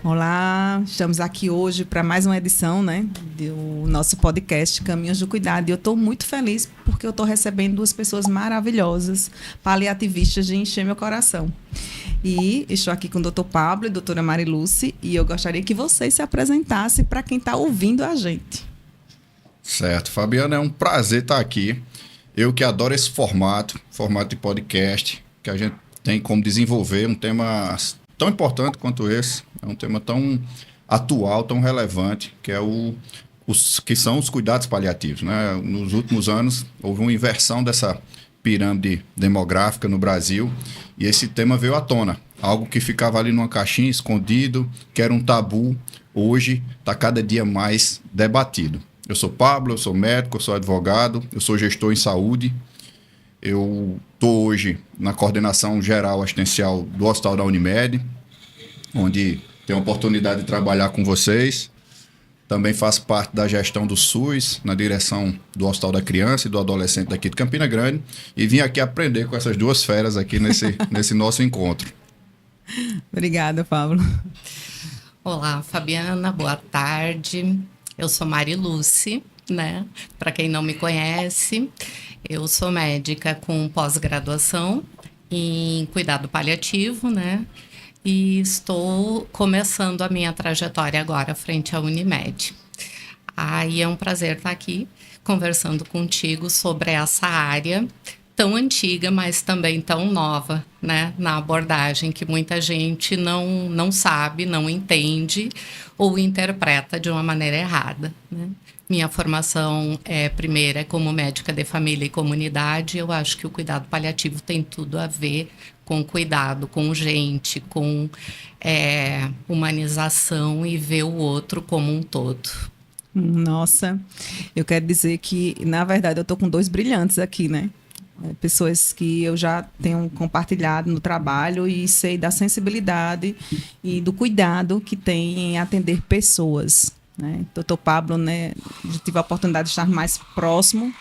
Olá, estamos aqui hoje para mais uma edição, né, do nosso podcast Caminhos do Cuidado. E eu estou muito feliz porque eu estou recebendo duas pessoas maravilhosas, paliativistas de encher meu coração. E estou aqui com o Dr. Pablo e a doutora Mariluce, e eu gostaria que vocês se apresentassem para quem está ouvindo a gente. Certo, Fabiana, é um prazer estar aqui. Eu que adoro esse formato de podcast, que a gente tem como desenvolver um tema tão importante quanto esse, é um tema tão atual, tão relevante, que é que são os cuidados paliativos, né? Nos últimos anos, houve uma inversão dessa pirâmide demográfica no Brasil e esse tema veio à tona. Algo que ficava ali numa caixinha, escondido, que era um tabu, hoje está cada dia mais debatido. Eu sou Pablo, eu sou médico, eu sou advogado, eu sou gestor em saúde. Eu estou hoje na coordenação geral assistencial do Hospital da Unimed, onde tenho a oportunidade de trabalhar com vocês. Também faço parte da gestão do SUS, na direção do Hospital da Criança e do Adolescente daqui de Campina Grande. E vim aqui aprender com essas duas feras aqui nesse nosso encontro. Obrigada, Pablo. Olá, Fabiana, boa tarde. Eu sou Mariluce, né? Para quem não me conhece, eu sou médica com pós-graduação em cuidado paliativo, né? E estou começando a minha trajetória agora frente à Unimed. Aí é um prazer estar aqui conversando contigo sobre essa área tão antiga, mas também tão nova, né? Na abordagem que muita gente não sabe, não entende ou interpreta de uma maneira errada, né? Minha formação primeira é como médica de família e comunidade. Eu acho que o cuidado paliativo tem tudo a ver com cuidado, com gente, com humanização e ver o outro como um todo. Nossa, eu quero dizer que, na verdade, eu estou com dois brilhantes aqui, né? Pessoas que eu já tenho compartilhado no trabalho e sei da sensibilidade e do cuidado que tem em atender pessoas, né? Doutor Pablo, né, já tive a oportunidade de estar mais próximo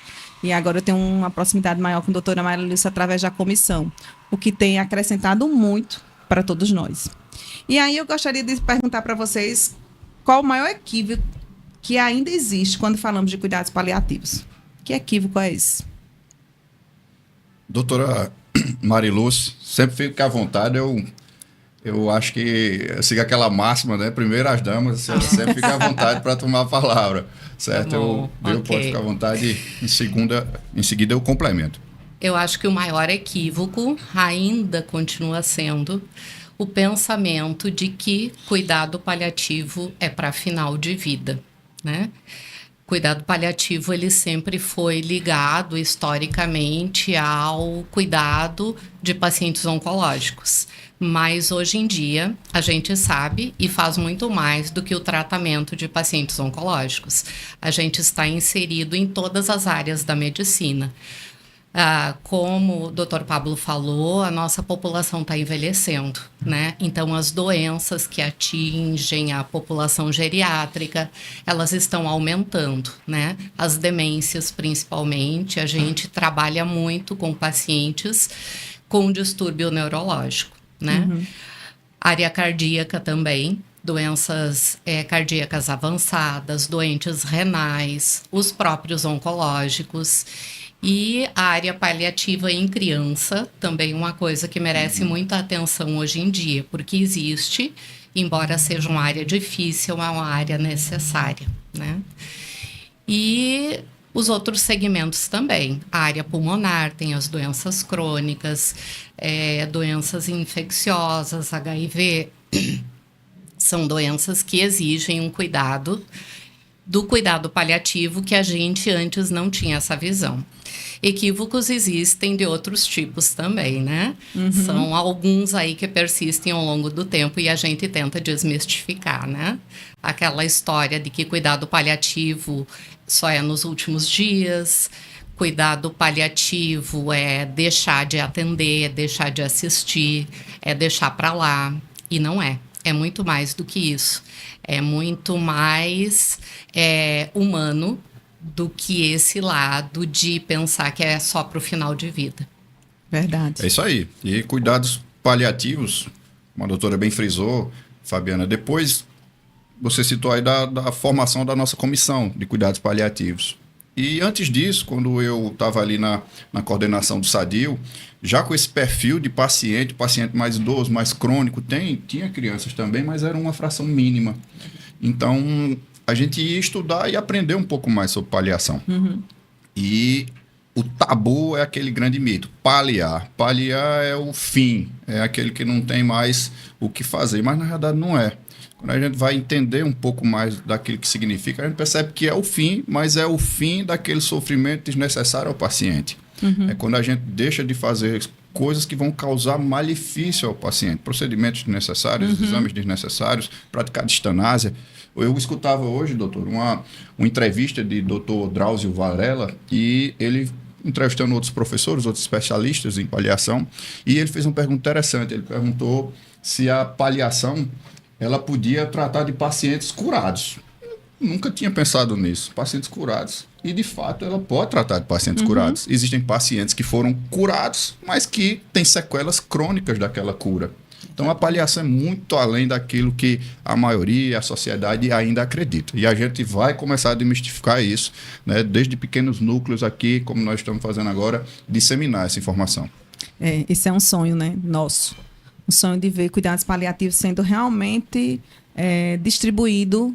e agora eu tenho uma proximidade maior com a doutora Mariluce através da comissão, o que tem acrescentado muito para todos nós. E aí eu gostaria de perguntar para vocês qual o maior equívoco que ainda existe quando falamos de cuidados paliativos. Que equívoco é esse? Doutora Mariluce, sempre fica à vontade. Eu acho que eu sigo aquela máxima, né? Primeiro as damas, sempre fica à vontade para tomar a palavra, certo? Tá bom, eu okay. Pode ficar à vontade. Em seguida eu complemento. Eu acho que o maior equívoco ainda continua sendo o pensamento de que cuidado paliativo é para final de vida, né? Cuidado paliativo, ele sempre foi ligado historicamente ao cuidado de pacientes oncológicos. Mas hoje em dia, a gente sabe e faz muito mais do que o tratamento de pacientes oncológicos. A gente está inserido em todas as áreas da medicina. Como o Dr. Pablo falou, a nossa população está envelhecendo, né? Então, as doenças que atingem a população geriátrica, elas estão aumentando, né? As demências, principalmente, a gente trabalha muito com pacientes com distúrbio neurológico, né? Uhum. Área cardíaca também, doenças cardíacas avançadas, doentes renais, os próprios oncológicos. E a área paliativa em criança, também uma coisa que merece muita atenção hoje em dia, porque existe, embora seja uma área difícil, é uma área necessária, né? E os outros segmentos também. A área pulmonar tem as doenças crônicas, doenças infecciosas, HIV, são doenças que exigem um cuidado, do cuidado paliativo, que a gente antes não tinha essa visão. Equívocos existem de outros tipos também, né? Uhum. São alguns aí que persistem ao longo do tempo e a gente tenta desmistificar, né? Aquela história de que cuidado paliativo só é nos últimos dias, cuidado paliativo é deixar de atender, é deixar de assistir, é deixar para lá, e não é. É muito mais do que isso. É muito mais humano do que esse lado de pensar que é só para o final de vida. Verdade. É isso aí. E cuidados paliativos, como a doutora bem frisou, Fabiana. Depois, você citou aí da formação da nossa comissão de cuidados paliativos. E antes disso, quando eu estava ali na coordenação do SADIL, já com esse perfil de paciente mais idoso, mais crônico, tinha crianças também, mas era uma fração mínima. Então, a gente ia estudar e aprender um pouco mais sobre paliação. E o tabu é aquele grande mito, paliar. Paliar é o fim, é aquele que não tem mais o que fazer, mas na verdade não é. Quando a gente vai entender um pouco mais daquilo que significa, a gente percebe que é o fim, mas é o fim daquele sofrimento desnecessário ao paciente. É quando a gente deixa de fazer coisas que vão causar malefício ao paciente, procedimentos desnecessários, exames desnecessários, praticar distanásia. Eu escutava hoje, doutor, uma entrevista de doutor Drauzio Varela, e ele entrevistando outros professores, outros especialistas em paliação, e ele fez uma pergunta interessante. Ele perguntou se a paliação ela podia tratar de pacientes curados. Nunca tinha pensado nisso, pacientes curados. E, de fato, ela pode tratar de pacientes curados. Existem pacientes que foram curados, mas que têm sequelas crônicas daquela cura. Então, a paliação é muito além daquilo que a maioria, a sociedade ainda acredita. E a gente vai começar a desmistificar isso, né, desde pequenos núcleos aqui, como nós estamos fazendo agora, disseminar essa informação. Esse é um sonho, né, nosso. Um sonho de ver cuidados paliativos sendo realmente distribuído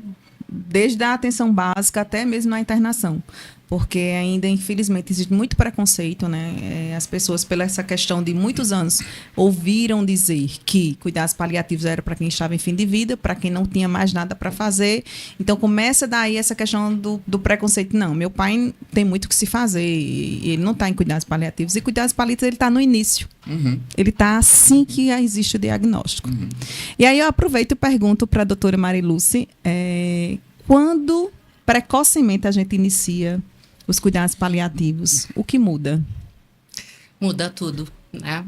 desde a atenção básica até mesmo na internação. Porque ainda, infelizmente, existe muito preconceito, né? As pessoas, pela essa questão de muitos anos, ouviram dizer que cuidados paliativos era para quem estava em fim de vida, para quem não tinha mais nada para fazer. Então, começa daí essa questão do preconceito. Não, meu pai tem muito o que se fazer, e ele não está em cuidados paliativos. E cuidados paliativos, ele está no início. Ele está assim que existe o diagnóstico. E aí eu aproveito e pergunto para a doutora Mariluce, quando precocemente a gente inicia os cuidados paliativos, o que muda? Muda tudo, né?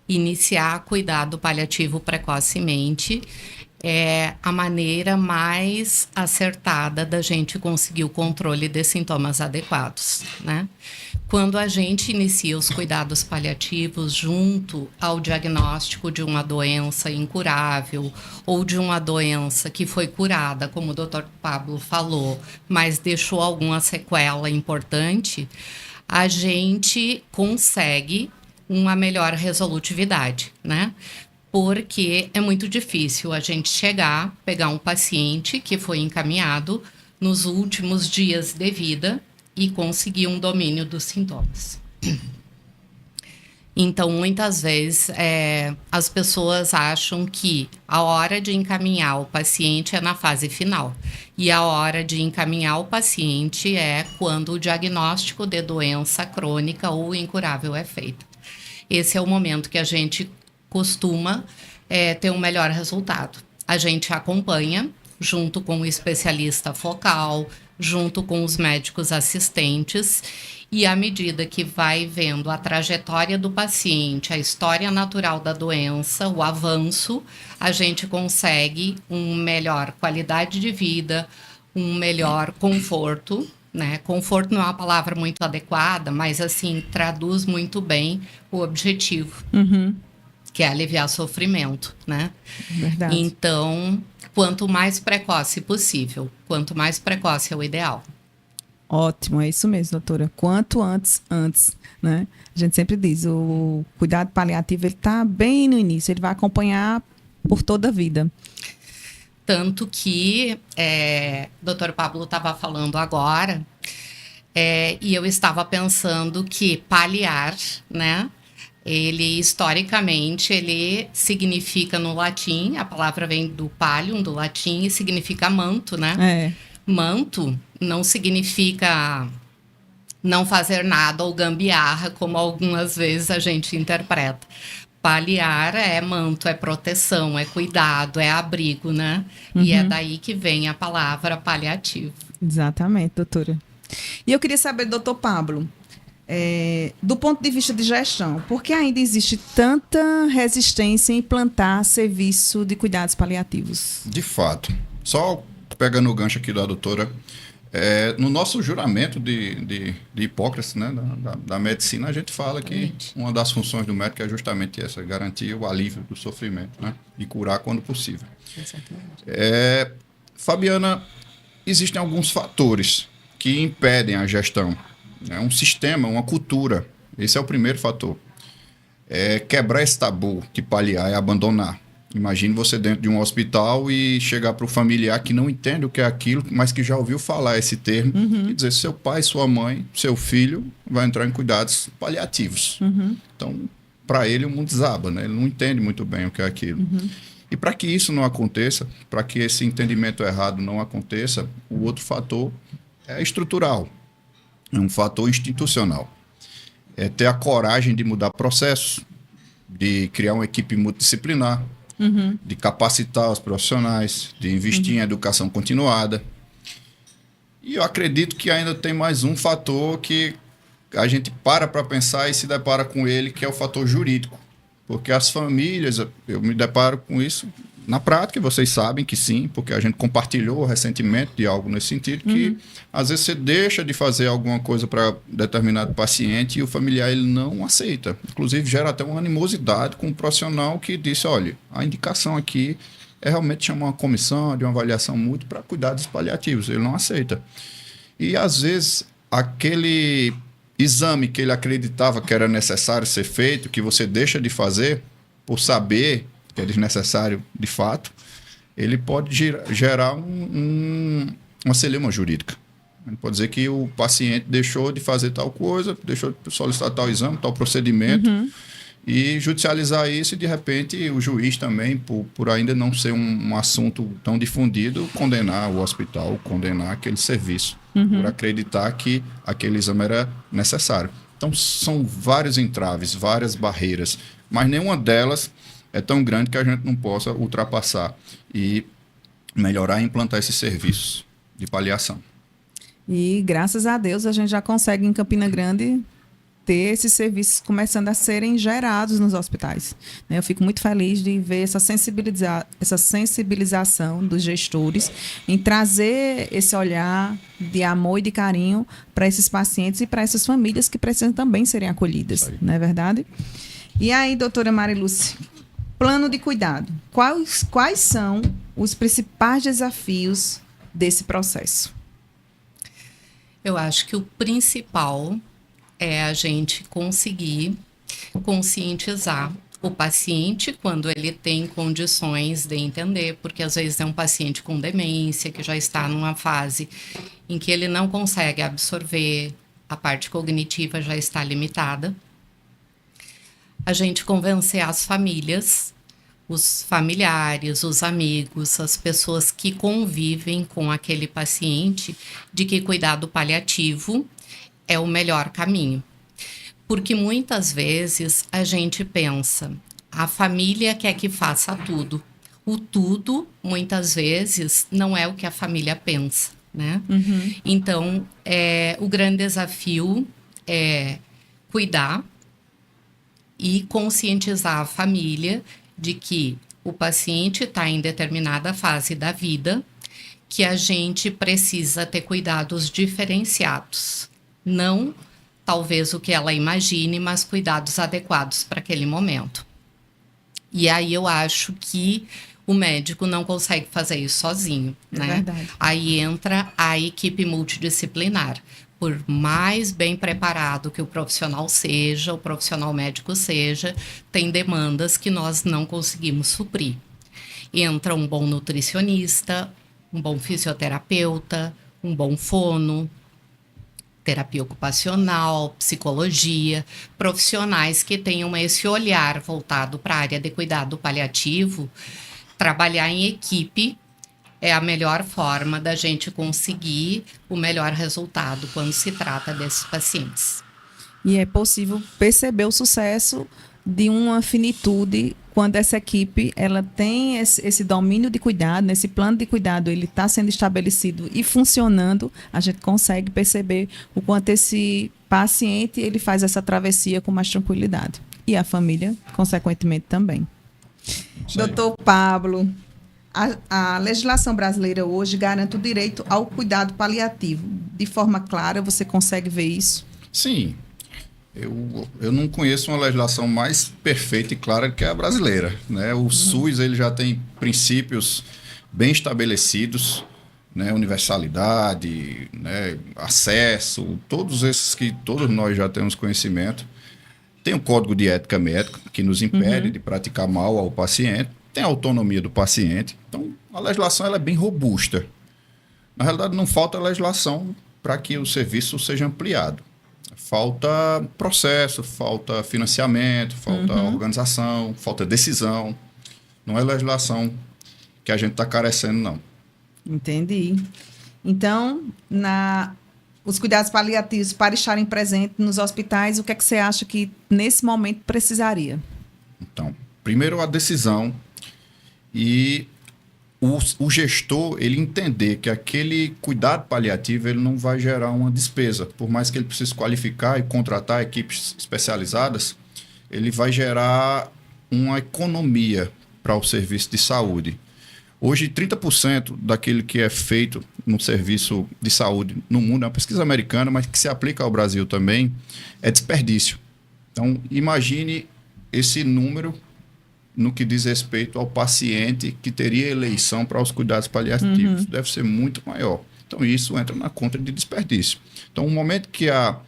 Iniciar cuidado paliativo precocemente é a maneira mais acertada da gente conseguir o controle de sintomas adequados, né? Quando a gente inicia os cuidados paliativos junto ao diagnóstico de uma doença incurável ou de uma doença que foi curada, como o Dr. Pablo falou, mas deixou alguma sequela importante, a gente consegue uma melhor resolutividade, né? Porque é muito difícil a gente pegar um paciente que foi encaminhado nos últimos dias de vida e conseguir um domínio dos sintomas. Então, muitas vezes, as pessoas acham que a hora de encaminhar o paciente é na fase final. E a hora de encaminhar o paciente é quando o diagnóstico de doença crônica ou incurável é feito. Esse é o momento que a gente costuma ter um melhor resultado. A gente acompanha, junto com o especialista focal, junto com os médicos assistentes, e à medida que vai vendo a trajetória do paciente, a história natural da doença, o avanço, a gente consegue uma melhor qualidade de vida, um melhor conforto, né? Conforto não é uma palavra muito adequada, mas assim, traduz muito bem o objetivo, que é aliviar sofrimento, né? Verdade. Então, quanto mais precoce possível, quanto mais precoce é o ideal. Ótimo, é isso mesmo, doutora. Quanto antes, né? A gente sempre diz, o cuidado paliativo, ele está bem no início, ele vai acompanhar por toda a vida. Tanto que o Dr. Pablo estava falando agora, e eu estava pensando que paliar, né? Ele, historicamente, ele significa no latim, a palavra vem do pallium, do latim, e significa manto, né? Manto não significa não fazer nada ou gambiarra, como algumas vezes a gente interpreta. Paliar é manto, é proteção, é cuidado, é abrigo, né? E é daí que vem a palavra paliativo. Exatamente, doutora. E eu queria saber, doutor Pablo, do ponto de vista de gestão, por que ainda existe tanta resistência em implantar serviço de cuidados paliativos? De fato. Só pegando o gancho aqui da doutora, No nosso juramento de Hipócrates, né, da medicina, a gente fala que uma das funções do médico é justamente essa, garantir o alívio do sofrimento, né, e curar quando possível. Fabiana, existem alguns fatores que impedem a gestão. É um sistema, uma cultura. Esse é o primeiro fator. Quebrar esse tabu, que paliar é abandonar. Imagine você dentro de um hospital e chegar para o familiar que não entende o que é aquilo, mas que já ouviu falar esse termo, e dizer seu pai, sua mãe, seu filho vai entrar em cuidados paliativos. Então, para ele, o mundo desaba, né? Ele não entende muito bem o que é aquilo. E para que isso não aconteça, para que esse entendimento errado não aconteça, o outro fator é estrutural, é um fator institucional. É ter a coragem de mudar processos, de criar uma equipe multidisciplinar, de capacitar os profissionais, de investir em educação continuada. E eu acredito que ainda tem mais um fator que a gente para pensar e se depara com ele, que é o fator jurídico. Porque as famílias, eu me deparo com isso na prática, vocês sabem que sim, porque a gente compartilhou recentemente de algo nesse sentido, que às vezes você deixa de fazer alguma coisa para determinado paciente e o familiar ele não aceita. Inclusive gera até uma animosidade com o profissional que disse, olha, a indicação aqui é realmente chamar uma comissão de uma avaliação mútua para cuidados paliativos. Ele não aceita. E às vezes aquele exame que ele acreditava que era necessário ser feito, que você deixa de fazer por saber que é desnecessário de fato, ele pode gerar uma celeuma jurídica. Ele pode dizer que o paciente deixou de fazer tal coisa, deixou de solicitar tal exame, tal procedimento, e judicializar isso e, de repente, o juiz também, por ainda não ser um assunto tão difundido, condenar o hospital, condenar aquele serviço, por acreditar que aquele exame era necessário. Então, são vários entraves, várias barreiras, mas nenhuma delas é tão grande que a gente não possa ultrapassar e melhorar e implantar esses serviços de paliação. E, graças a Deus, a gente já consegue, em Campina Grande, ter esses serviços começando a serem gerados nos hospitais. Eu fico muito feliz de ver essa sensibilização dos gestores em trazer esse olhar de amor e de carinho para esses pacientes e para essas famílias que precisam também serem acolhidas, não é verdade? E aí, doutora Marilúcia, plano de cuidado. Quais são os principais desafios desse processo? Eu acho que o principal é a gente conseguir conscientizar o paciente quando ele tem condições de entender, porque às vezes é um paciente com demência que já está numa fase em que ele não consegue absorver, a parte cognitiva já está limitada. A gente convencer as famílias, os familiares, os amigos, as pessoas que convivem com aquele paciente, de que cuidado paliativo é o melhor caminho. Porque muitas vezes a gente pensa, a família quer que faça tudo. O tudo, muitas vezes, não é o que a família pensa, né? Então, o grande desafio é cuidar e conscientizar a família de que o paciente está em determinada fase da vida, que a gente precisa ter cuidados diferenciados. Não, talvez, o que ela imagine, mas cuidados adequados para aquele momento. E aí eu acho que o médico não consegue fazer isso sozinho, né? Verdade. Aí entra a equipe multidisciplinar. Por mais bem preparado que o profissional seja, o profissional médico seja, tem demandas que nós não conseguimos suprir. Entra um bom nutricionista, um bom fisioterapeuta, um bom fono, terapia ocupacional, psicologia, profissionais que tenham esse olhar voltado para a área de cuidado paliativo. Trabalhar em equipe é a melhor forma da gente conseguir o melhor resultado quando se trata desses pacientes. E é possível perceber o sucesso de uma finitude quando essa equipe ela tem esse domínio de cuidado, esse plano de cuidado, ele está sendo estabelecido e funcionando, a gente consegue perceber o quanto esse paciente ele faz essa travessia com mais tranquilidade. E a família, consequentemente, também. Doutor Pablo, A legislação brasileira hoje garante o direito ao cuidado paliativo. De forma clara, você consegue ver isso? Sim. Eu não conheço uma legislação mais perfeita e clara que a brasileira, né? O SUS ele já tem princípios bem estabelecidos, né? Universalidade, né? Acesso, todos esses que todos nós já temos conhecimento. Tem o Código de Ética Médica, que nos impede de praticar mal ao paciente. Tem a autonomia do paciente. Então, a legislação ela é bem robusta. Na realidade, não falta legislação para que o serviço seja ampliado. Falta processo, falta financiamento, falta organização, falta decisão. Não é legislação que a gente está carecendo, não. Entendi. Então, os cuidados paliativos para estarem presentes nos hospitais, o que é que você acha que nesse momento precisaria? Então, primeiro a decisão e o gestor ele entender que aquele cuidado paliativo ele não vai gerar uma despesa. Por mais que ele precise qualificar e contratar equipes especializadas, ele vai gerar uma economia para o serviço de saúde. Hoje, 30% daquilo que é feito no serviço de saúde no mundo, é uma pesquisa americana, mas que se aplica ao Brasil também, é desperdício. Então, imagine esse número no que diz respeito ao paciente que teria eleição para os cuidados paliativos. Deve ser muito maior. Então, isso entra na conta de desperdício. Então, o momento que a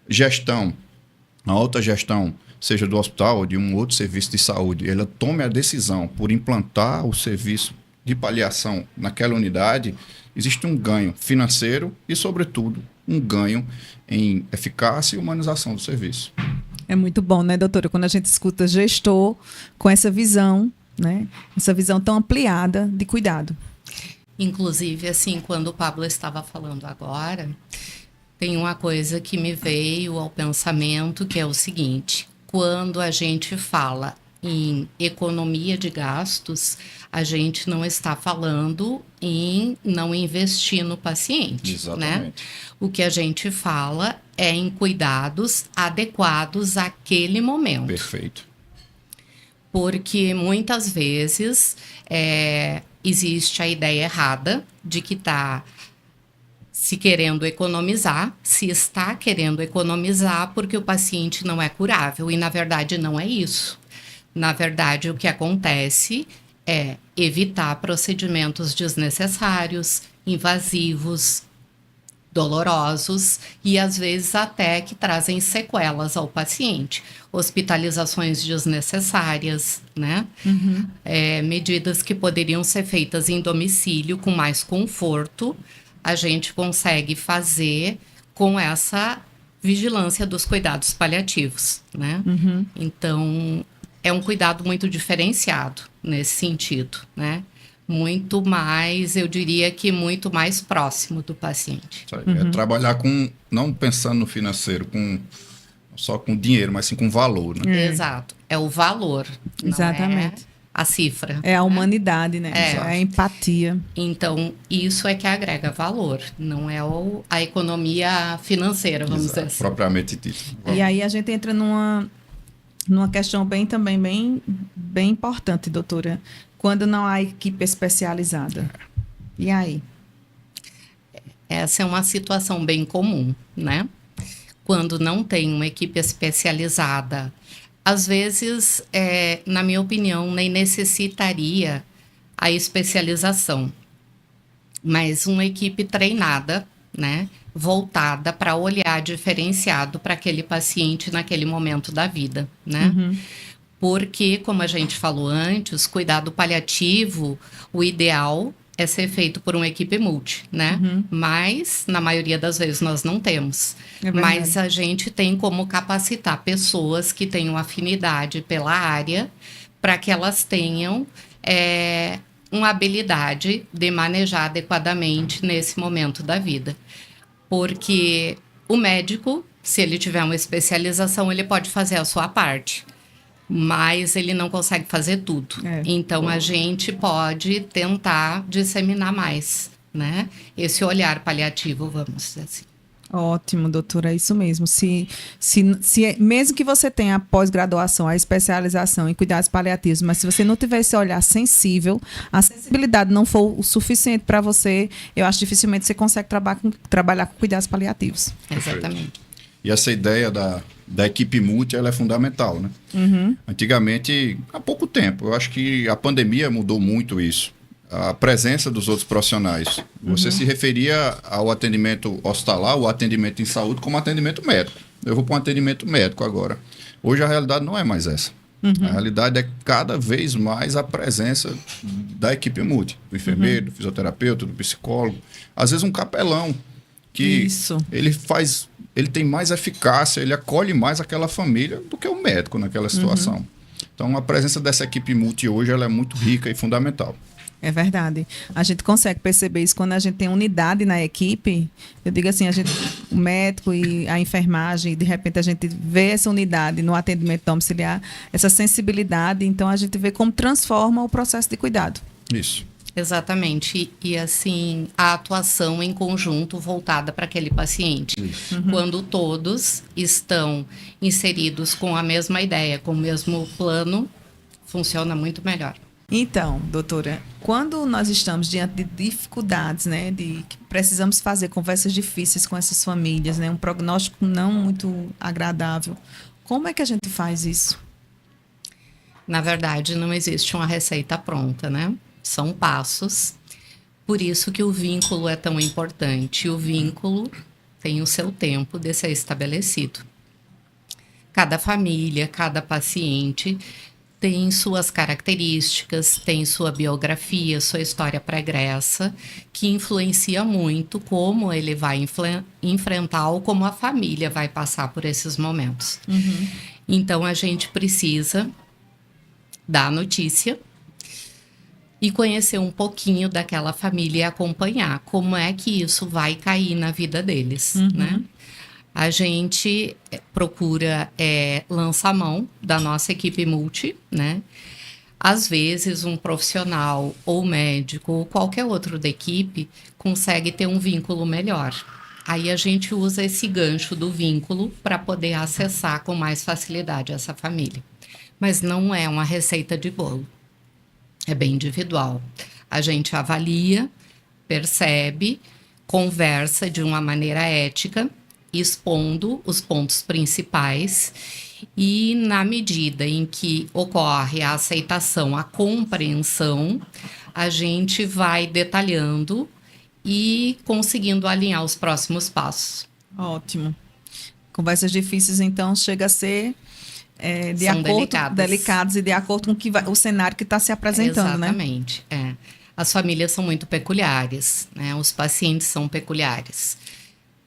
gestão, a alta gestão, seja do hospital ou de um outro serviço de saúde, ela tome a decisão por implantar o serviço de paliação naquela unidade, existe um ganho financeiro e, sobretudo, um ganho em eficácia e humanização do serviço. É muito bom, né, doutora? Quando a gente escuta gestor com essa visão, né? Essa visão tão ampliada de cuidado. Inclusive, assim, quando o Pablo estava falando agora, tem uma coisa que me veio ao pensamento, que é o seguinte: quando a gente fala em economia de gastos, a gente não está falando em não investir no paciente, Exatamente. né? O que a gente fala é em cuidados adequados àquele momento. Perfeito. Porque muitas vezes existe a ideia errada de que está se querendo economizar, se está querendo economizar porque o paciente não é curável. E, na verdade, não é isso. Na verdade, o que acontece é evitar procedimentos desnecessários, invasivos, dolorosos e, às vezes, até que trazem sequelas ao paciente. Hospitalizações desnecessárias, né? Medidas que poderiam ser feitas em domicílio com mais conforto, a gente consegue fazer com essa vigilância dos cuidados paliativos, né? Então, é um cuidado muito diferenciado nesse sentido, né? Muito mais, eu diria que muito mais próximo do paciente. É trabalhar com, não pensando no financeiro, só com dinheiro, mas sim com valor, né? Exato. É o valor, Exatamente. não é a cifra. É a humanidade, né? É. É a empatia. Então, isso é que agrega valor, não é a economia financeira, vamos dizer assim. Propriamente dito. E aí a gente entra numa questão bem importante, doutora. Quando não há equipe especializada. E aí? Essa é uma situação bem comum, né? Quando não tem uma equipe especializada, às vezes, na minha opinião, nem necessitaria a especialização. Mas uma equipe treinada, né? Voltada para olhar diferenciado para aquele paciente naquele momento da vida, né? Porque, como a gente falou antes, cuidado paliativo, o ideal é ser feito por uma equipe multi, né? Mas, na maioria das vezes, nós não temos. Mas a gente tem como capacitar pessoas que tenham afinidade pela área para que elas tenham uma habilidade de manejar adequadamente nesse momento da vida. Porque o médico, se ele tiver uma especialização, ele pode fazer a sua parte. Mas ele não consegue fazer tudo. Então, a gente pode tentar disseminar mais, né? Esse olhar paliativo, vamos dizer assim. Ótimo, doutora, é isso mesmo. Mesmo que você tenha a pós-graduação, a especialização em cuidados paliativos, mas se você não tiver esse olhar sensível, a sensibilidade não for o suficiente para você, eu acho que dificilmente você consegue trabalhar com cuidados paliativos. Exatamente. E essa ideia da equipe multi, ela é fundamental, né? Antigamente, há pouco tempo, eu acho que a pandemia mudou muito isso. A presença dos outros profissionais. Você se referia ao atendimento hospitalar, o atendimento em saúde, como atendimento médico. Eu vou para um atendimento médico agora. Hoje a realidade não é mais essa. A realidade é cada vez mais a presença da equipe multi, do enfermeiro, do fisioterapeuta, do psicólogo. Às vezes um capelão, que ele tem mais eficácia, ele acolhe mais aquela família do que o médico naquela situação. Então a presença dessa equipe multi hoje ela é muito rica e fundamental. É verdade. A gente consegue perceber isso quando a gente tem unidade na equipe. Eu digo assim, o médico e a enfermagem, de repente a gente vê essa unidade no atendimento domiciliar, essa sensibilidade, então a gente vê como transforma o processo de cuidado. Isso. Exatamente. E assim, a atuação em conjunto voltada para aquele paciente. Quando todos estão inseridos com a mesma ideia, com o mesmo plano, funciona muito melhor. Então, doutora, quando nós estamos diante de dificuldades, né, de que precisamos fazer conversas difíceis com essas famílias, né, um prognóstico não muito agradável, como é que a gente faz isso? Na verdade, não existe uma receita pronta, né? São passos. Por isso que o vínculo é tão importante. O vínculo tem o seu tempo de ser estabelecido. Cada família, cada paciente tem suas características, tem sua biografia, sua história pregressa, que influencia muito como ele vai enfrentar ou como a família vai passar por esses momentos. Então, a gente precisa dar a notícia e conhecer um pouquinho daquela família e acompanhar como é que isso vai cair na vida deles, né? A gente procura lançar mão da nossa equipe multi, né? Às vezes, um profissional ou médico ou qualquer outro da equipe consegue ter um vínculo melhor. Aí a gente usa esse gancho do vínculo para poder acessar com mais facilidade essa família. Mas não é uma receita de bolo. É bem individual. A gente avalia, percebe, conversa de uma maneira ética, expondo os pontos principais e, na medida em que ocorre a aceitação, a compreensão, a gente vai detalhando e conseguindo alinhar os próximos passos. Ótimo. Conversas difíceis, então, chega a ser de São acordo delicados e de acordo com o cenário que está se apresentando, Exatamente, né? As famílias são muito peculiares, né? Os pacientes são peculiares.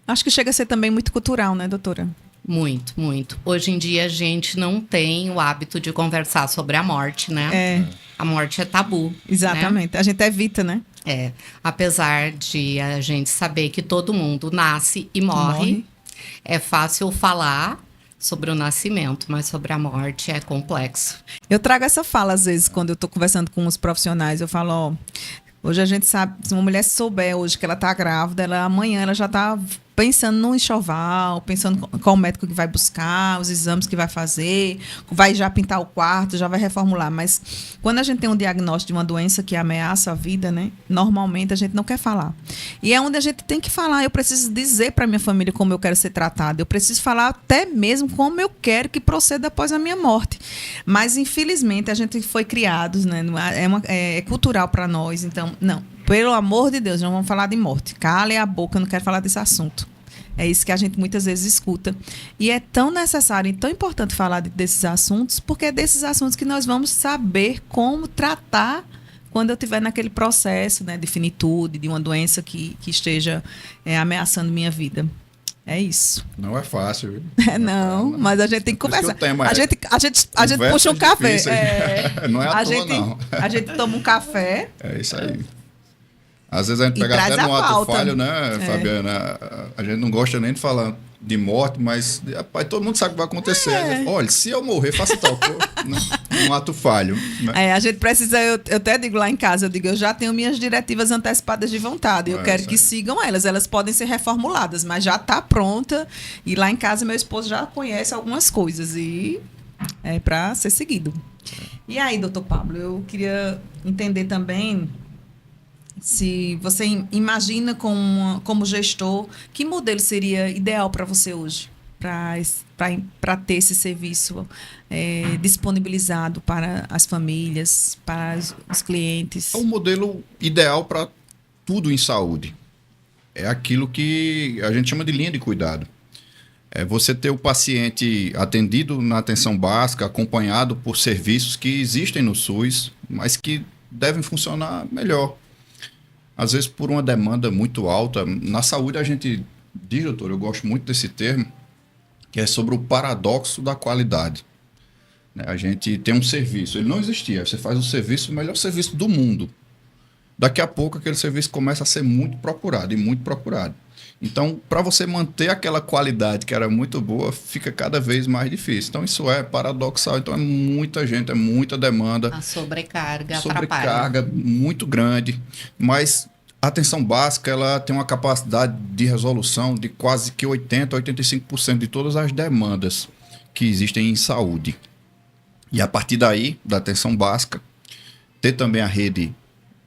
Acho que chega a ser também muito cultural, né, doutora? Muito, muito. Hoje em dia a gente não tem o hábito de conversar sobre a morte, né? A morte é tabu. Exatamente. Né? A gente evita, né? Apesar de a gente saber que todo mundo nasce e morre. É fácil falar sobre o nascimento, mas sobre a morte é complexo. Eu trago essa fala, às vezes, quando eu estou conversando com os profissionais. Eu falo, hoje a gente sabe, se uma mulher souber hoje que ela está grávida, amanhã ela já está pensando no enxoval, pensando qual médico que vai buscar, os exames que vai fazer, vai já pintar o quarto, já vai reformular. Mas quando a gente tem um diagnóstico de uma doença que ameaça a vida, né, normalmente a gente não quer falar. E é onde a gente tem que falar. Eu preciso dizer para minha família como eu quero ser tratada. Eu preciso falar até mesmo como eu quero que proceda após a minha morte. Mas, infelizmente, a gente foi criados, né, é cultural para nós. Então, não. Pelo amor de Deus, não vamos falar de morte. Cale a boca, eu não quero falar desse assunto. É isso que a gente muitas vezes escuta. E é tão necessário e tão importante falar desses assuntos, porque é desses assuntos que nós vamos saber como tratar quando eu estiver naquele processo, né, de finitude, de uma doença que esteja ameaçando minha vida. É isso. Não é fácil, viu? Não, mas a gente tem que conversar. A gente puxa um café. Não é à toa, não. A gente toma um café. É isso aí. Às vezes a gente pega até no ato falho, né, Fabiana? A gente não gosta nem de falar de morte, mas rapaz, todo mundo sabe o que vai acontecer. Olha, se eu morrer, faça tal coisa. um ato falho. Né? A gente precisa, eu até digo lá em casa, eu já tenho minhas diretivas antecipadas de vontade. Eu quero que sigam elas. Elas podem ser reformuladas, mas já está pronta. E lá em casa, meu esposo já conhece algumas coisas. E é para ser seguido. E aí, doutor Pablo, eu queria entender também se você imagina como gestor, que modelo seria ideal para você hoje? Para ter esse serviço disponibilizado para as famílias, para os clientes? É um modelo ideal para tudo em saúde. É aquilo que a gente chama de linha de cuidado. É você ter o paciente atendido na atenção básica, acompanhado por serviços que existem no SUS, mas que devem funcionar melhor. Às vezes, por uma demanda muito alta. Na saúde, a gente diz, doutor, eu gosto muito desse termo, que é sobre o paradoxo da qualidade. A gente tem um serviço, ele não existia, você faz um serviço, o melhor serviço do mundo. Daqui a pouco aquele serviço começa a ser muito procurado e muito procurado. Então, para você manter aquela qualidade que era muito boa, fica cada vez mais difícil. Então, isso é paradoxal. Então, é muita gente, é muita demanda. A sobrecarga Sobrecarga muito grande. Mas a atenção básica, ela tem uma capacidade de resolução de quase que 80% a 85% de todas as demandas que existem em saúde. E a partir daí, da atenção básica, ter também a rede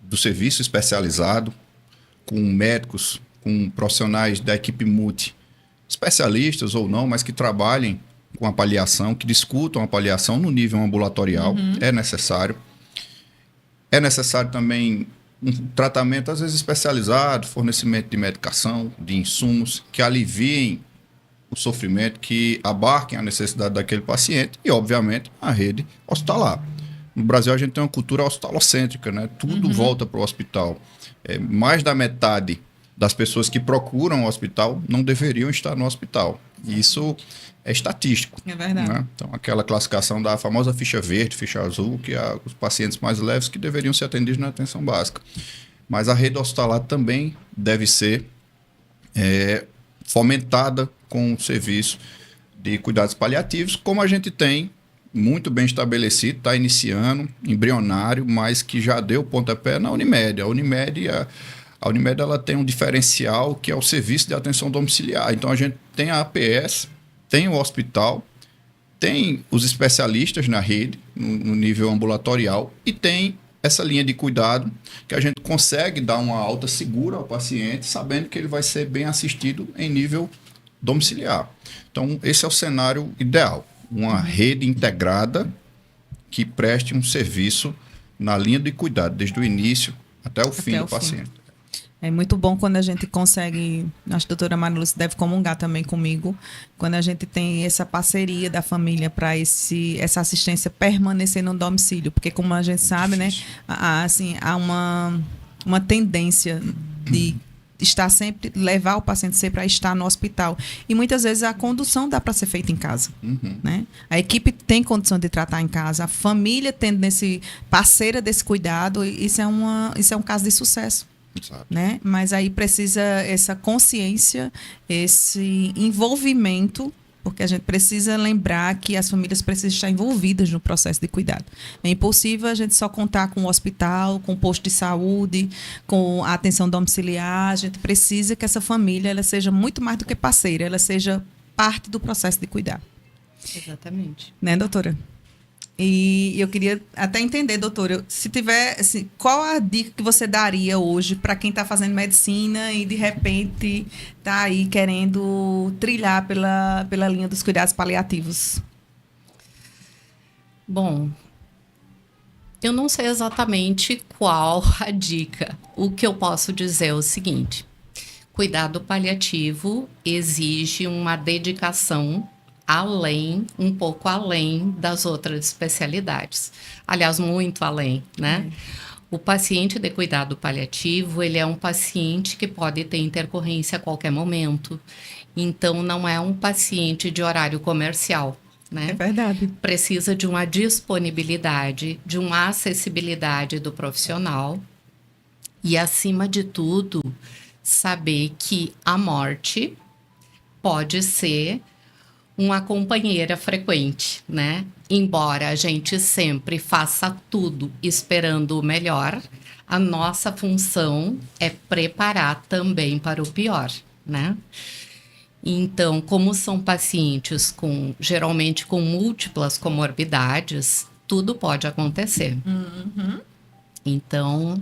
do serviço especializado, com médicos, com profissionais da equipe multi, especialistas ou não, mas que trabalhem com a paliação, que discutam a paliação no nível ambulatorial, é necessário. É necessário também um tratamento, às vezes, especializado, fornecimento de medicação, de insumos, que aliviem o sofrimento, que abarquem a necessidade daquele paciente e, obviamente, a rede hospitalar. No Brasil, a gente tem uma cultura hospitalocêntrica, né? Tudo volta para o hospital. Mais da metade das pessoas que procuram o hospital não deveriam estar no hospital. E isso é estatístico. É verdade. Né? Então, aquela classificação da famosa ficha verde, ficha azul, que é os pacientes mais leves que deveriam ser atendidos na atenção básica. Mas a rede hospitalar também deve ser fomentada com o serviço de cuidados paliativos, como a gente tem muito bem estabelecido, está iniciando, embrionário, mas que já deu pontapé na Unimed. A Unimed ela tem um diferencial que é o serviço de atenção domiciliar. Então, a gente tem a APS, tem o hospital, tem os especialistas na rede, no nível ambulatorial, e tem essa linha de cuidado que a gente consegue dar uma alta segura ao paciente, sabendo que ele vai ser bem assistido em nível domiciliar. Então, esse é o cenário ideal. Uma rede integrada que preste um serviço na linha de cuidado, desde o início até o fim do paciente. É muito bom quando a gente consegue, acho que a doutora Maria Lúcia deve comungar também comigo, quando a gente tem essa parceria da família para essa assistência permanecer no domicílio, porque como a gente sabe, né, há uma tendência de levar o paciente sempre a estar no hospital. E muitas vezes a condução dá para ser feita em casa. Né? A equipe tem condição de tratar em casa, a família tendo parceira desse cuidado, isso é um caso de sucesso. Né? Mas aí precisa essa consciência, esse envolvimento, porque a gente precisa lembrar que as famílias precisam estar envolvidas no processo de cuidado. É impossível a gente só contar com o hospital, com o posto de saúde, com a atenção domiciliar. A gente precisa que essa família ela seja muito mais do que parceira, ela seja parte do processo de cuidar. Exatamente. Né, doutora? E eu queria até entender, doutora, se tiver, assim, qual a dica que você daria hoje para quem está fazendo medicina e de repente está aí querendo trilhar pela linha dos cuidados paliativos? Bom, eu não sei exatamente qual a dica. O que eu posso dizer é o seguinte: cuidado paliativo exige uma dedicação um pouco além das outras especialidades. Aliás, muito além, né? O paciente de cuidado paliativo, ele é um paciente que pode ter intercorrência a qualquer momento. Então, não é um paciente de horário comercial, né? É verdade. Precisa de uma disponibilidade, de uma acessibilidade do profissional. E, acima de tudo, saber que a morte pode ser uma companheira frequente, né? Embora a gente sempre faça tudo esperando o melhor, a nossa função é preparar também para o pior, né? Então, como são pacientes geralmente com múltiplas comorbidades, tudo pode acontecer. Então,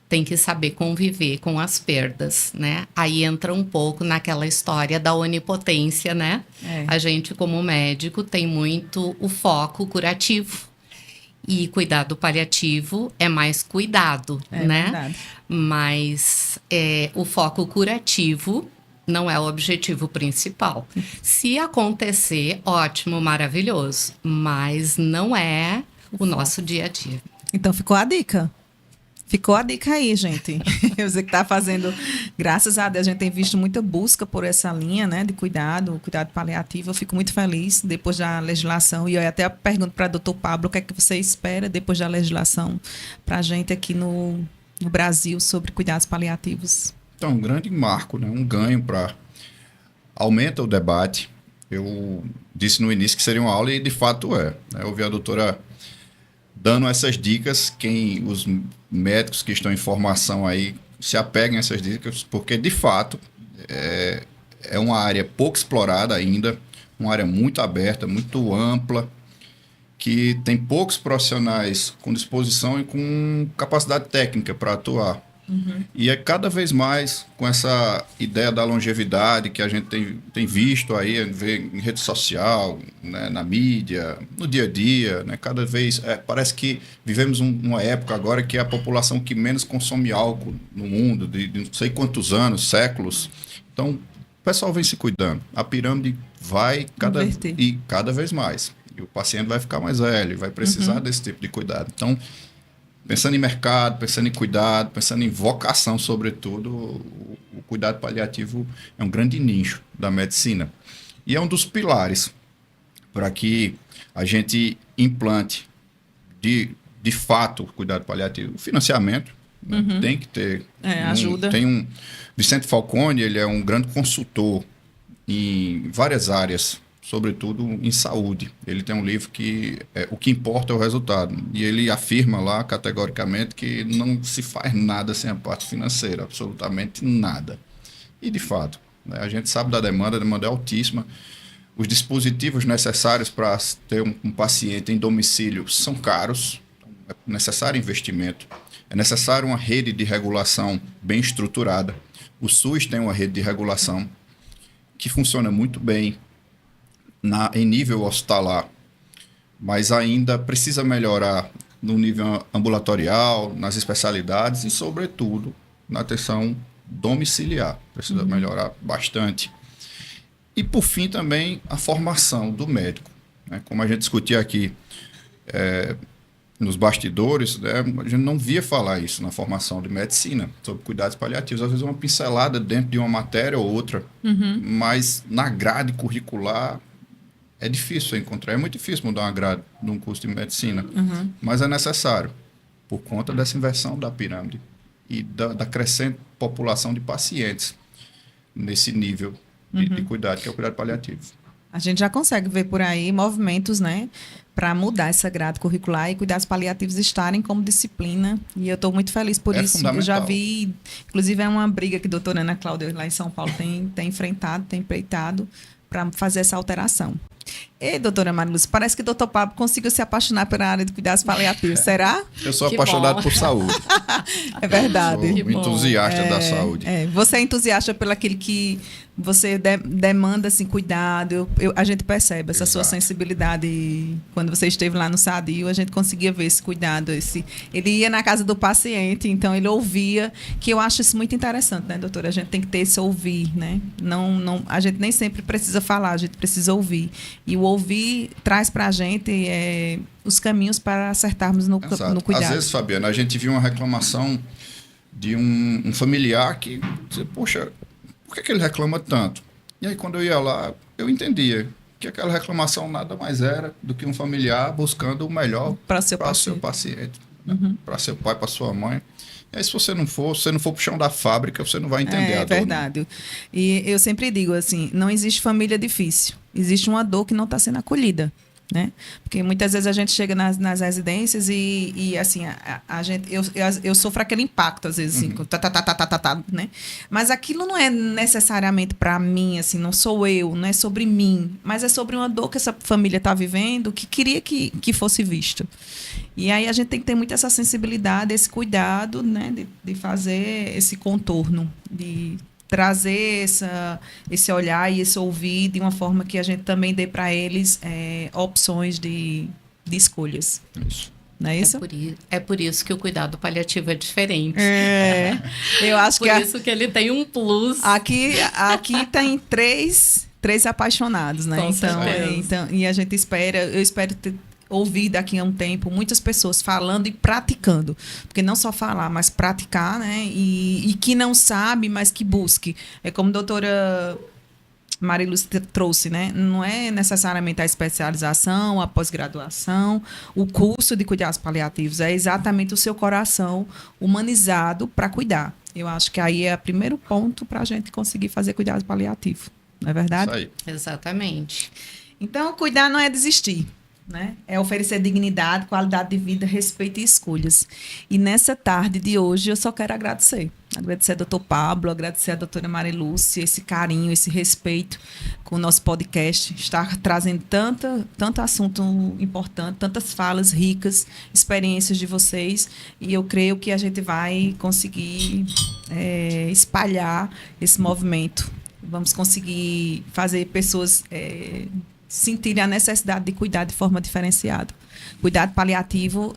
tem que saber conviver com as perdas, né? Aí entra um pouco naquela história da onipotência, né? A gente, como médico, tem muito o foco curativo. E cuidado paliativo é mais cuidado, né? Verdade. Mas o foco curativo não é o objetivo principal. Se acontecer, ótimo, maravilhoso. Mas não é o nosso dia a dia. Então ficou a dica. Ficou a dica aí, gente. Você que está fazendo, graças a Deus, a gente tem visto muita busca por essa linha, né, de cuidado paliativo. Eu fico muito feliz depois da legislação. E eu até pergunto para o doutor Pablo o que é que você espera depois da legislação para a gente aqui no Brasil sobre cuidados paliativos. Então, um grande marco, né? Um ganho para... Aumenta o debate. Eu disse no início que seria uma aula e, de fato, é. Eu ouvi a doutora dando essas dicas, os médicos que estão em formação aí se apeguem a essas dicas, porque, de fato, é uma área pouco explorada ainda, uma área muito aberta, muito ampla, que tem poucos profissionais com disposição e com capacidade técnica para atuar. E é cada vez mais com essa ideia da longevidade que a gente tem visto aí, vê em rede social, né, na mídia, no dia a dia, né, cada vez parece que vivemos uma época agora que é a população que menos consome álcool no mundo, de não sei quantos anos, séculos. Então, o pessoal vem se cuidando. A pirâmide vai cada vez mais. E o paciente vai ficar mais velho, vai precisar desse tipo de cuidado. Então, pensando em mercado, pensando em cuidado, pensando em vocação, sobretudo, o cuidado paliativo é um grande nicho da medicina. E é um dos pilares para que a gente implante, de fato, o cuidado paliativo. O financiamento, né? Tem que ter. Ajuda. Vicente Falcone, ele é um grande consultor em várias áreas, sobretudo em saúde. Ele tem um livro que o que importa é o resultado. E ele afirma lá categoricamente que não se faz nada sem a parte financeira, absolutamente nada. E, de fato, né, a gente sabe da demanda, a demanda é altíssima. Os dispositivos necessários para ter um paciente em domicílio são caros, é necessário investimento, é necessário uma rede de regulação bem estruturada. O SUS tem uma rede de regulação que funciona muito bem, em nível hospitalar, mas ainda precisa melhorar no nível ambulatorial, nas especialidades e, sobretudo, na atenção domiciliar. Precisa melhorar bastante. E, por fim, também a formação do médico, né? Como a gente discutia aqui nos bastidores, né? A gente não via falar isso na formação de medicina, sobre cuidados paliativos. Às vezes uma pincelada dentro de uma matéria ou outra, mas na grade curricular é difícil encontrar, é muito difícil mudar uma grade num curso de medicina, mas é necessário, por conta dessa inversão da pirâmide e da crescente população de pacientes nesse nível de cuidado, que é o cuidado paliativo. A gente já consegue ver por aí movimentos, né, para mudar essa grade curricular e cuidados paliativos estarem como disciplina. E eu estou muito feliz por isso. Eu já vi, inclusive, é uma briga que a doutora Ana Cláudia, lá em São Paulo, tem enfrentado, tem empreitado para fazer essa alteração. E, doutora Mariluz, parece que o doutor Pablo conseguiu se apaixonar pela área de cuidados paliativos. Será? Eu sou apaixonado por saúde. É verdade. Eu sou entusiasta da saúde. Você é entusiasta pelo aquilo que você demanda, assim, cuidado. A gente percebe essa sua sensibilidade. Quando você esteve lá no Sadio, a gente conseguia ver esse cuidado. Ele ia na casa do paciente, então ele ouvia, que eu acho isso muito interessante, né, doutora? A gente tem que ter esse ouvir, né? A gente nem sempre precisa falar, a gente precisa ouvir. E o ouvir traz para a gente os caminhos para acertarmos no cuidado. Às vezes, Fabiana, a gente viu uma reclamação de um familiar que, poxa, por que ele reclama tanto? E aí, quando eu ia lá, eu entendia que aquela reclamação nada mais era do que um familiar buscando o melhor para o seu paciente, para seu pai, para sua mãe. E aí, se você não for pro chão da fábrica, você não vai entender a dor. É verdade. E eu sempre digo assim, não existe família difícil. Existe uma dor que não está sendo acolhida. Né? Porque muitas vezes a gente chega nas residências e assim, a gente, eu sofro aquele impacto, às vezes, assim, né? Mas aquilo não é necessariamente para mim, assim, não sou eu, não é sobre mim, mas é sobre uma dor que essa família está vivendo que queria que fosse visto. E aí a gente tem que ter muito essa sensibilidade, esse cuidado, né, de fazer esse contorno, de trazer esse olhar e esse ouvir de uma forma que a gente também dê para eles opções de escolhas. Isso. Não é isso? É por isso que o cuidado paliativo é diferente. Eu acho por isso que ele tem um plus. Aqui tem três apaixonados, né? Com certeza. Então, e a gente eu espero ouvir daqui a um tempo muitas pessoas falando e praticando, porque não só falar, mas praticar, né? E que não sabe, mas que busque. É como a doutora Mariluz trouxe, né? Não é necessariamente a especialização, a pós-graduação, o curso de cuidados paliativos, é exatamente o seu coração humanizado para cuidar. Eu acho que aí é o primeiro ponto para a gente conseguir fazer cuidado paliativo, não é verdade? Isso aí. Exatamente. Então, cuidar não é desistir. Né? É oferecer dignidade, qualidade de vida, respeito e escolhas. E nessa tarde de hoje eu só quero agradecer. Agradecer ao doutor Pablo, agradecer à doutora Marilúcia, esse carinho, esse respeito com o nosso podcast. Estar trazendo tanto assunto importante, tantas falas ricas, experiências de vocês. E eu creio que a gente vai conseguir espalhar esse movimento. Vamos conseguir fazer pessoas sentirem a necessidade de cuidar de forma diferenciada. Cuidado paliativo,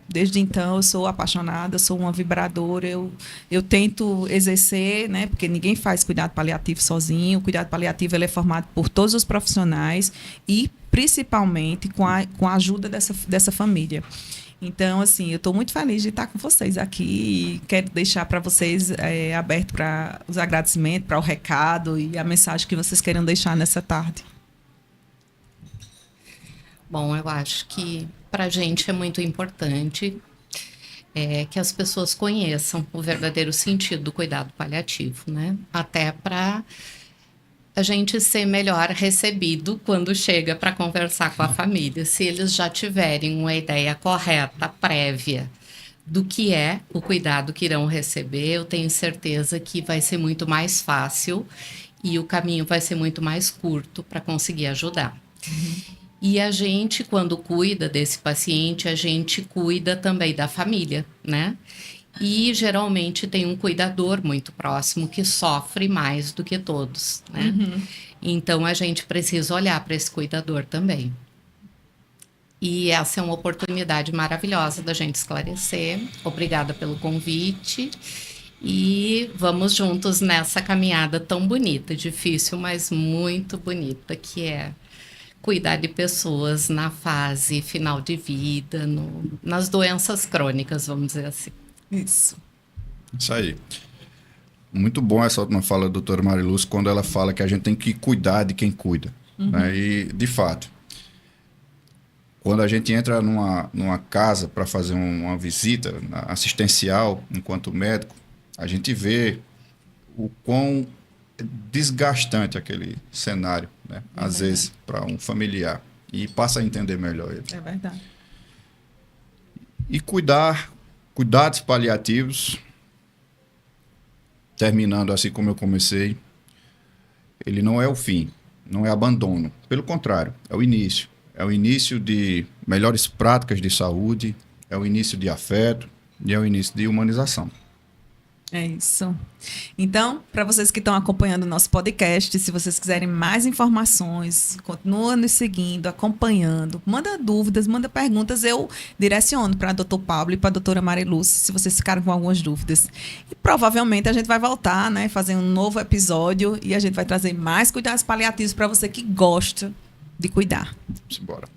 desde então, eu sou apaixonada, sou uma vibradora, eu tento exercer, né, porque ninguém faz cuidado paliativo sozinho. O cuidado paliativo ele é formado por todos os profissionais e, principalmente, com a ajuda dessa família. Então, assim, eu estou muito feliz de estar com vocês aqui e quero deixar para vocês aberto para os agradecimentos, para o recado e a mensagem que vocês queiram deixar nessa tarde. Bom, eu acho que para a gente é muito importante que as pessoas conheçam o verdadeiro sentido do cuidado paliativo, né? Até para a gente ser melhor recebido quando chega para conversar com a família. Se eles já tiverem uma ideia correta, prévia, do que é o cuidado que irão receber, eu tenho certeza que vai ser muito mais fácil e o caminho vai ser muito mais curto para conseguir ajudar. E a gente, quando cuida desse paciente, a gente cuida também da família, né? E geralmente tem um cuidador muito próximo que sofre mais do que todos, né? Então a gente precisa olhar para esse cuidador também. E essa é uma oportunidade maravilhosa da gente esclarecer. Obrigada pelo convite. E vamos juntos nessa caminhada tão bonita, difícil, mas muito bonita, que é cuidar de pessoas na fase final de vida, nas doenças crônicas, vamos dizer assim. Isso aí. Muito bom essa última fala da doutora Mariluz, quando ela fala que a gente tem que cuidar de quem cuida. Né? E, de fato, quando a gente entra numa casa para fazer uma visita assistencial, enquanto médico, a gente vê o quão desgastante aquele cenário, né? Às vezes, para um familiar. E passa a entender melhor ele. é verdade. E cuidados paliativos, terminando assim como eu comecei, ele não é o fim, não é abandono. Pelo contrário, é o início. É o início de melhores práticas de saúde, é o início de afeto e é o início de humanização. É isso. Então, para vocês que estão acompanhando o nosso podcast, se vocês quiserem mais informações, continua nos seguindo, acompanhando, manda dúvidas, manda perguntas, eu direciono para o doutor Pablo e para a doutora Marilúcia, se vocês ficaram com algumas dúvidas. E provavelmente a gente vai voltar, né, fazer um novo episódio e a gente vai trazer mais cuidados paliativos para você que gosta de cuidar. Vamos embora.